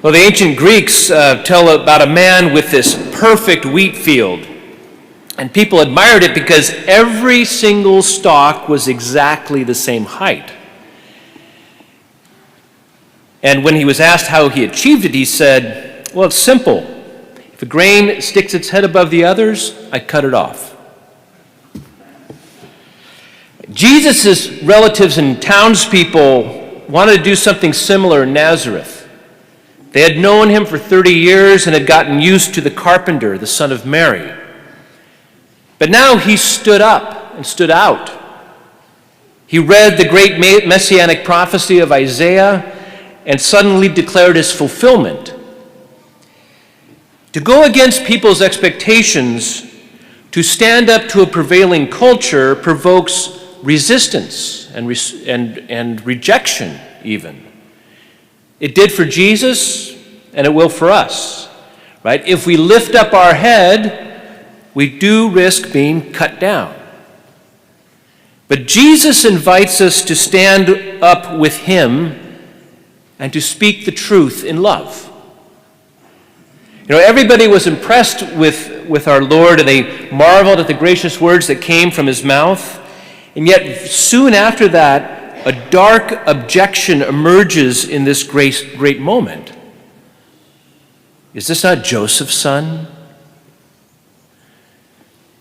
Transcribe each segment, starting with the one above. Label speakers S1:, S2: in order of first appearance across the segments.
S1: Well, the ancient Greeks tell about a man with this perfect wheat field. And people admired it because every single stalk was exactly the same height. And when he was asked how he achieved it, he said, well, it's simple. If a grain sticks its head above the others, I cut it off. Jesus' relatives and townspeople wanted to do something similar in Nazareth. They had known him for 30 years and had gotten used to the carpenter, the son of Mary. But now he stood up and stood out. He read the great messianic prophecy of Isaiah and suddenly declared its fulfillment. To go against people's expectations, to stand up to a prevailing culture, provokes resistance and rejection even. It did for Jesus, and it will for us, right? If we lift up our head, we do risk being cut down. But Jesus invites us to stand up with him and to speak the truth in love. You know, everybody was impressed with our Lord, and they marveled at the gracious words that came from his mouth. And yet, soon after that, a dark objection emerges in this great moment. Is this not Joseph's son?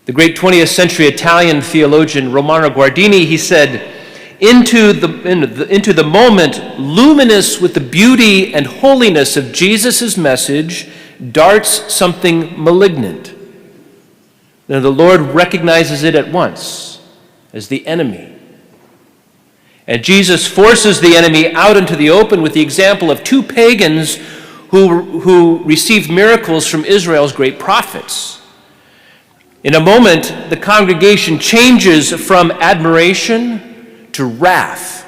S1: The great 20th century Italian theologian Romano Guardini, he said, into the moment, luminous with the beauty and holiness of Jesus' message, darts something malignant. Now, the Lord recognizes it at once as the enemy. And Jesus forces the enemy out into the open with the example of two pagans who received miracles from Israel's great prophets. In a moment, the congregation changes from admiration to wrath.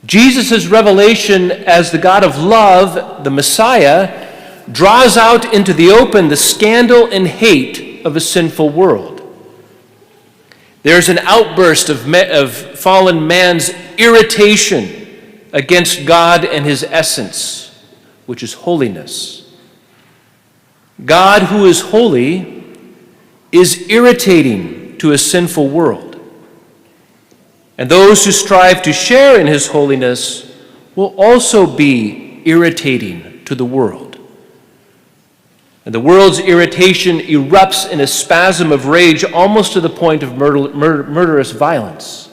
S1: Jesus' revelation as the God of love, the Messiah, draws out into the open the scandal and hate of a sinful world. There's an outburst of fallen man's irritation against God and his essence, which is holiness. God, who is holy, is irritating to a sinful world. And those who strive to share in his holiness will also be irritating to the world. And the world's irritation erupts in a spasm of rage almost to the point of murderous violence.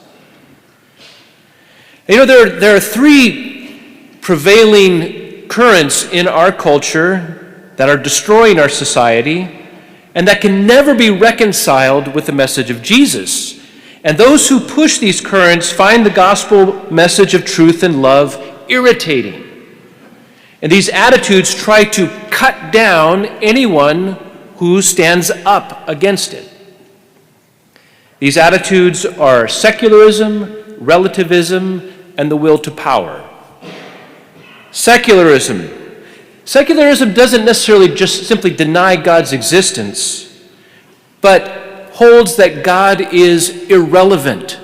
S1: You know, there are three prevailing currents in our culture that are destroying our society and that can never be reconciled with the message of Jesus. And those who push these currents find the gospel message of truth and love irritating. And these attitudes try to cut down anyone who stands up against it. These attitudes are secularism, relativism, and the will to power. Secularism. Secularism doesn't necessarily just simply deny God's existence, but holds that God is irrelevant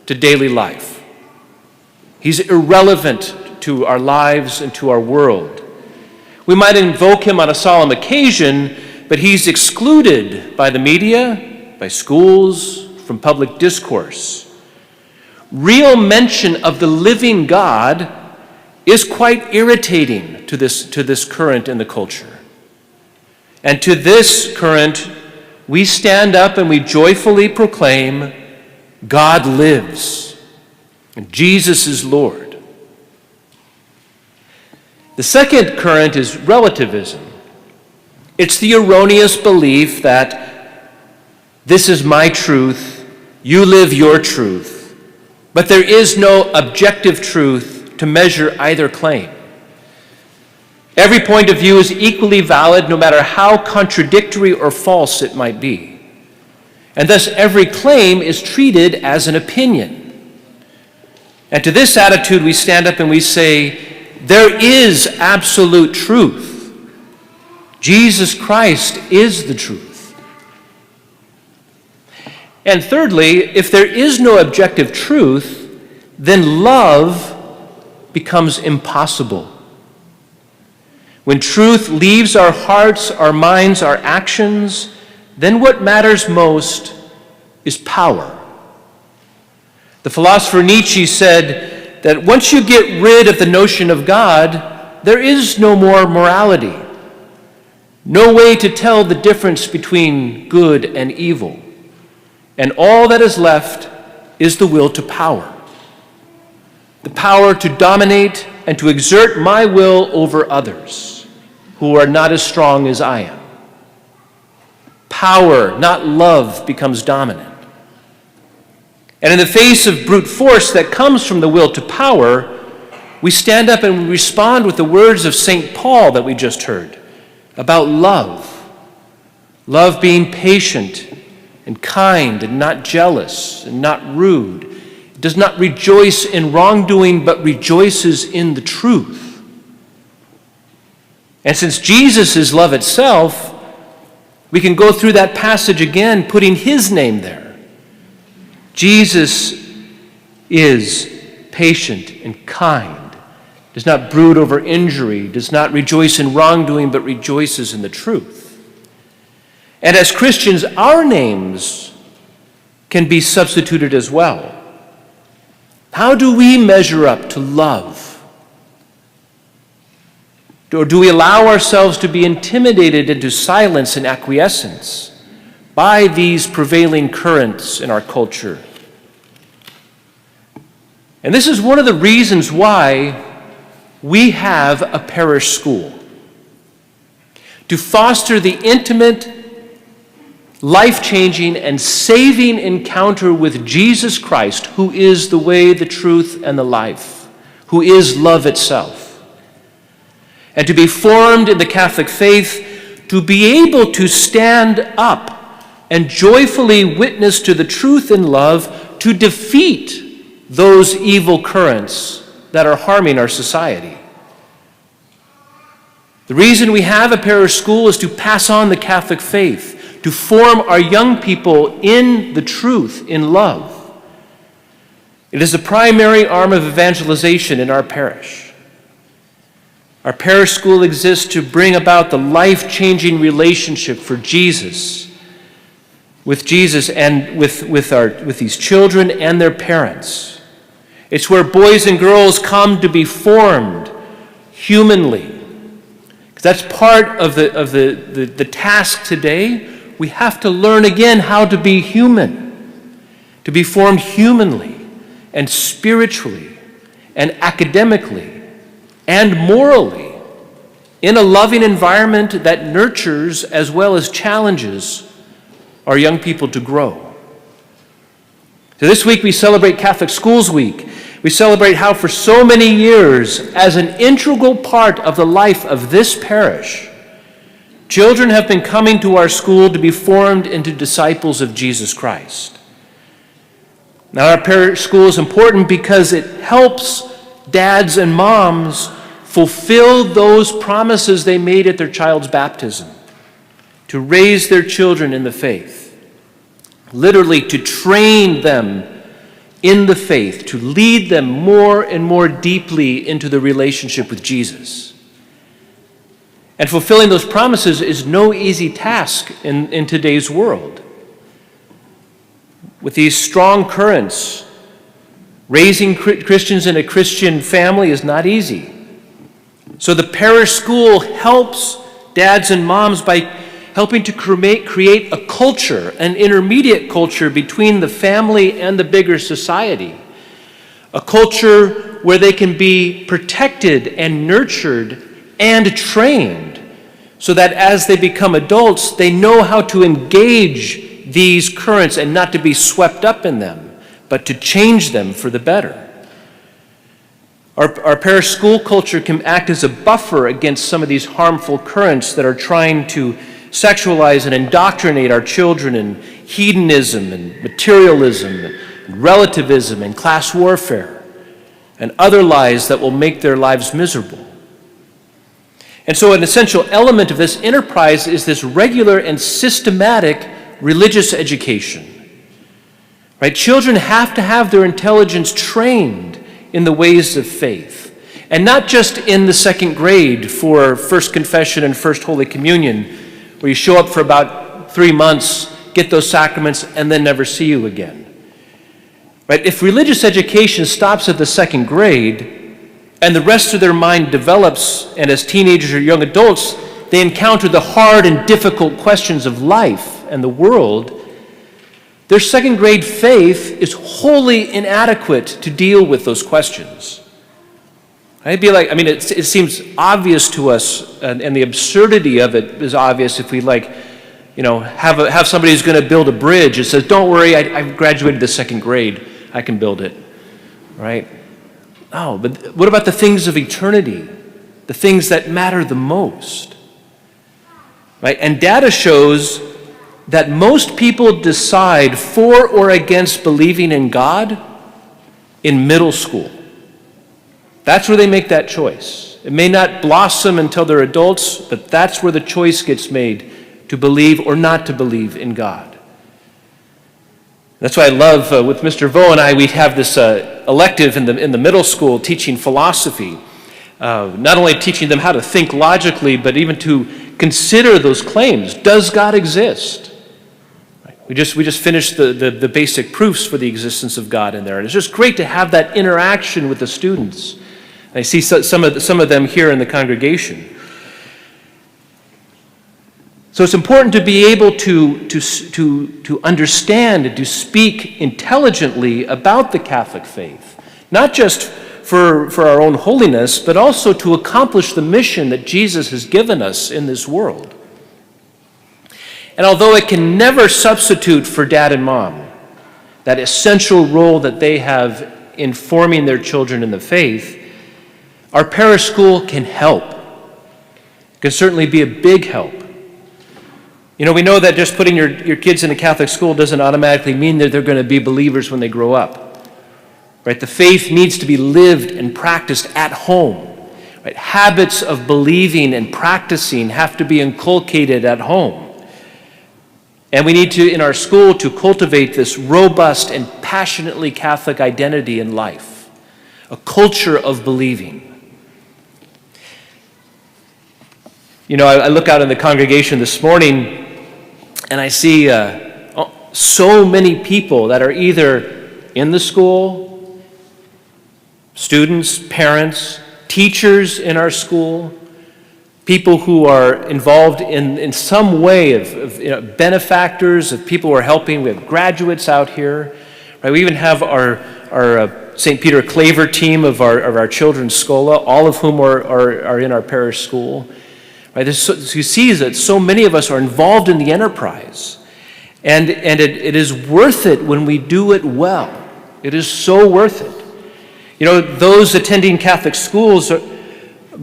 S1: to daily life. He's irrelevant to our lives and to our world. We might invoke him on a solemn occasion, but he's excluded by the media, by schools, from public discourse. Real mention of the living God is quite irritating to this current in the culture. And to this current, we stand up and we joyfully proclaim, God lives, and Jesus is Lord. The second current is relativism. It's the erroneous belief that this is my truth, you live your truth, but there is no objective truth to measure either claim. Every point of view is equally valid, no matter how contradictory or false it might be. And thus every claim is treated as an opinion. And to this attitude we stand up and we say, there is absolute truth. Jesus Christ is the truth. And thirdly, if there is no objective truth, then love becomes impossible. When truth leaves our hearts, our minds, our actions, then what matters most is power. The philosopher Nietzsche said that once you get rid of the notion of God, there is no more morality, no way to tell the difference between good and evil, and all that is left is the will to power. The power to dominate and to exert my will over others who are not as strong as I am. Power, not love, becomes dominant. And in the face of brute force that comes from the will to power, we stand up and we respond with the words of St. Paul that we just heard about love. Love being patient and kind and not jealous and not rude. It does not rejoice in wrongdoing, but rejoices in the truth. And since Jesus is love itself, we can go through that passage again, putting his name there. Jesus is patient and kind, does not brood over injury, does not rejoice in wrongdoing, but rejoices in the truth. And as Christians, our names can be substituted as well. How do we measure up to love? Or do we allow ourselves to be intimidated into silence and acquiescence by these prevailing currents in our culture? And this is one of the reasons why we have a parish school. To foster the intimate, life-changing, and saving encounter with Jesus Christ, who is the way, the truth, and the life, who is love itself. And to be formed in the Catholic faith, to be able to stand up and joyfully witness to the truth in love, to defeat those evil currents that are harming our society. The reason we have a parish school is to pass on the Catholic faith, to form our young people in the truth, in love. It is the primary arm of evangelization in our parish. Our parish school exists to bring about the life-changing relationship for Jesus, with Jesus and with these children and their parents. It's where boys and girls come to be formed humanly. That's part of the task today. We have to learn again how to be human, to be formed humanly and spiritually and academically and morally in a loving environment that nurtures as well as challenges our young people to grow. So this week we celebrate Catholic Schools Week. We celebrate how for so many years, as an integral part of the life of this parish, children have been coming to our school to be formed into disciples of Jesus Christ. Now, our parish school is important because it helps dads and moms fulfill those promises they made at their child's baptism, to raise their children in the faith, literally to train them in the faith, to lead them more and more deeply into the relationship with Jesus. And fulfilling those promises is no easy task in today's world. With these strong currents, raising Christians in a Christian family is not easy. So the parish school helps dads and moms by helping to create a culture, an intermediate culture between the family and the bigger society. A culture where they can be protected and nurtured and trained so that as they become adults, they know how to engage these currents and not to be swept up in them, but to change them for the better. Our parish school culture can act as a buffer against some of these harmful currents that are trying to sexualize and indoctrinate our children in hedonism and materialism and relativism and class warfare and other lies that will make their lives miserable. And so an essential element of this enterprise is this regular and systematic religious education. Right? Children have to have their intelligence trained in the ways of faith. And not just in the second grade for First Confession and First Holy Communion, where you show up for about 3 months, get those sacraments, and then never see you again. Right? If religious education stops at the second grade and the rest of their mind develops, and as teenagers or young adults, they encounter the hard and difficult questions of life and the world, their second grade faith is wholly inadequate to deal with those questions. It'd be like, it seems obvious to us, and the absurdity of it is obvious if we have somebody who's going to build a bridge. It says, don't worry, I've graduated the second grade. I can build it, right? Oh, but what about the things of eternity? The things that matter the most, right? And data shows that most people decide for or against believing in God in middle school. That's where they make that choice. It may not blossom until they're adults, but that's where the choice gets made to believe or not to believe in God. That's why I love, with Mr. Vo and I, we have this elective in the middle school teaching philosophy, not only teaching them how to think logically, but even to consider those claims. Does God exist? We just finished the basic proofs for the existence of God in there, and it's just great to have that interaction with the students. And I see some of them here in the congregation. So it's important to be able to understand and to speak intelligently about the Catholic faith, not just for our own holiness, but also to accomplish the mission that Jesus has given us in this world. And although it can never substitute for dad and mom, that essential role that they have in forming their children in the faith, our parish school can help. It can certainly be a big help. We know that just putting your kids in a Catholic school doesn't automatically mean that they're going to be believers when they grow up. Right? The faith needs to be lived and practiced at home. Right? Habits of believing and practicing have to be inculcated at home. And we need to, in our school, to cultivate this robust and passionately Catholic identity in life, a culture of believing. I look out in the congregation this morning, and I see so many people that are either in the school, students, parents, teachers in our school, people who are involved in some way of benefactors, of people who are helping. We have graduates out here. Right? We even have our St. Peter Claver team of our children's schola, all of whom are in our parish school. Right? You see that so many of us are involved in the enterprise. And it is worth it when we do it well. It is so worth it. Those attending Catholic schools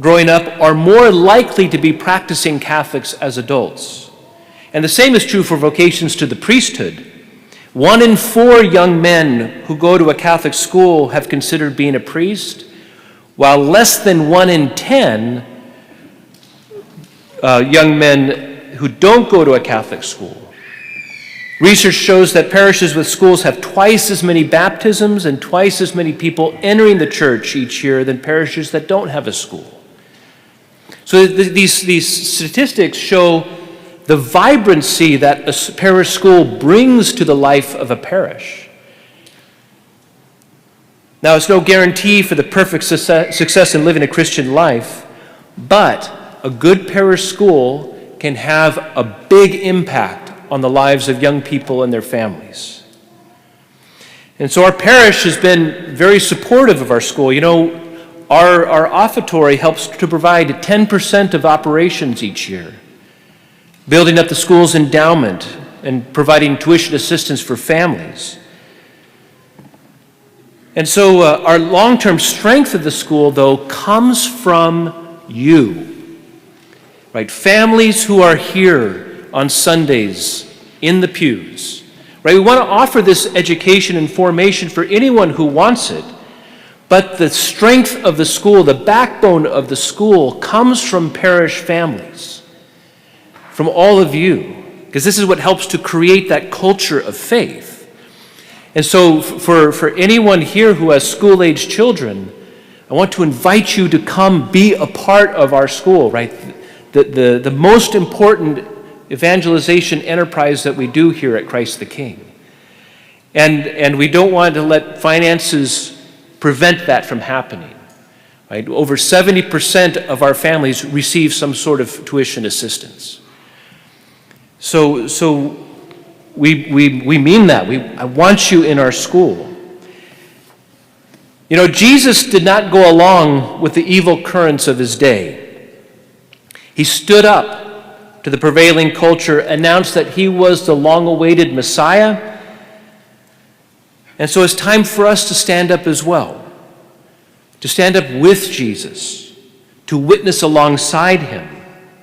S1: growing up are more likely to be practicing Catholics as adults. And the same is true for vocations to the priesthood. 1 in 4 young men who go to a Catholic school have considered being a priest, while less than 1 in 10 young men who don't go to a Catholic school. Research shows that parishes with schools have twice as many baptisms and twice as many people entering the church each year than parishes that don't have a school. So these statistics show the vibrancy that a parish school brings to the life of a parish. Now, it's no guarantee for the perfect success in living a Christian life, but a good parish school can have a big impact on the lives of young people and their families. And so our parish has been very supportive of our school. Our offertory helps to provide 10% of operations each year, building up the school's endowment and providing tuition assistance for families. And so our long-term strength of the school, though, comes from you. Right? Families who are here on Sundays in the pews. Right? We want to offer this education and formation for anyone who wants it, but the strength of the school, the backbone of the school, comes from parish families, from all of you, because this is what helps to create that culture of faith. And so for anyone here who has school-age children, I want to invite you to come be a part of our school, right? The most important evangelization enterprise that we do here at Christ the King. And we don't want to let finances prevent that from happening. Right? Over 70% of our families receive some sort of tuition assistance. So we mean that. I want you in our school. You know, Jesus did not go along with the evil currents of his day. He stood up to the prevailing culture, announced that he was the long-awaited Messiah. And so it's time for us to stand up as well, to stand up with Jesus, to witness alongside him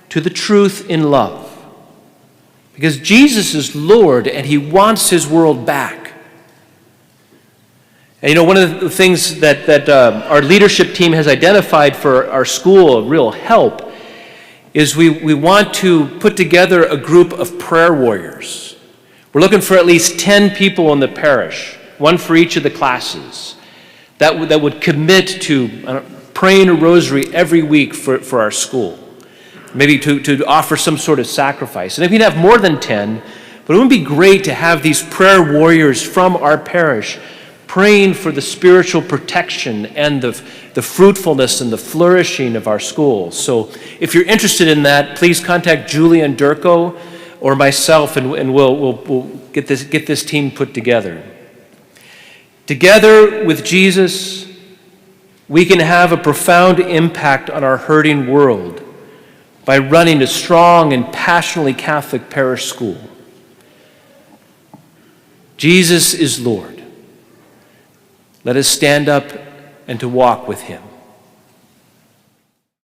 S1: to the truth in love. Because Jesus is Lord and he wants his world back. And you know, one of the things that our leadership team has identified for our school, a real help, is we want to put together a group of prayer warriors. We're looking for at least 10 people in the parish, one for each of the classes, that would commit to praying a rosary every week for our school. Maybe to offer some sort of sacrifice. And if you'd have more than 10, but it would be great to have these prayer warriors from our parish praying for the spiritual protection and the fruitfulness and the flourishing of our schools. So if you're interested in that, please contact Julie and Durko or myself, and we'll get this team put together. Together with Jesus, we can have a profound impact on our hurting world by running a strong and passionately Catholic parish school. Jesus is Lord. Let us stand up and to walk with him.